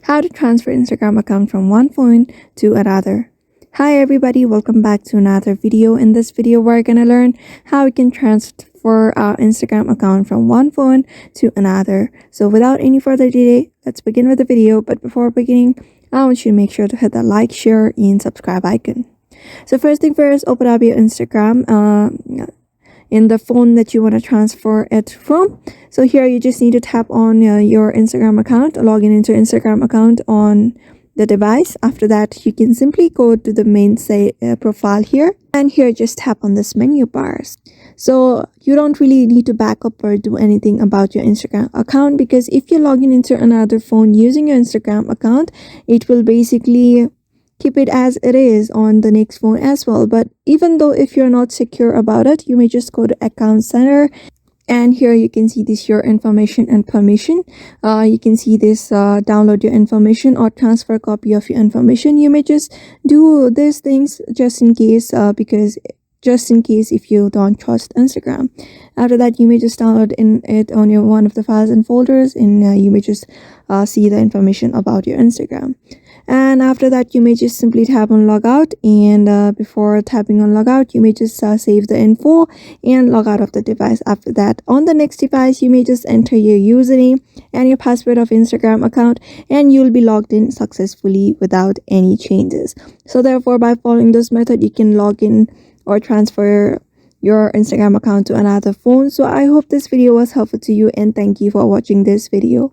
How to transfer Instagram account from one phone to another. Hi everybody, welcome back to another video. In this video we're gonna learn how we can transfer our Instagram account from one phone to another. So without any further delay, let's begin with the video. But before beginning, I want you to make sure to hit that like, share and subscribe icon. So first thing first, open up your Instagram in the phone that you want to transfer it from. So here you just need to tap on your Instagram account, log in into Instagram account on the device. After that, you can simply go to the main profile here, and here just tap on this menu bars. So you don't really need to back up or do anything about your Instagram account, because if you log in into another phone using your Instagram account, it will basically keep it as it is on the next phone as well. But even though if you're not secure about it, you may just go to account center, and here you can see this your information and permission. You can see this download your information or transfer copy of your information. You may just do these things just in case, if you don't trust Instagram. After that, you may just download it on your one of the files and folders, and you may just see the information about your Instagram. And after that, you may just simply tap on logout, and before tapping on logout, you may just save the info and log out of the device. After that, on the next device, you may just enter your username and your password of Instagram account, and you'll be logged in successfully without any changes. So therefore, by following this method, you can log in or transfer your Instagram account to another phone. So I hope this video was helpful to you, and thank you for watching this video.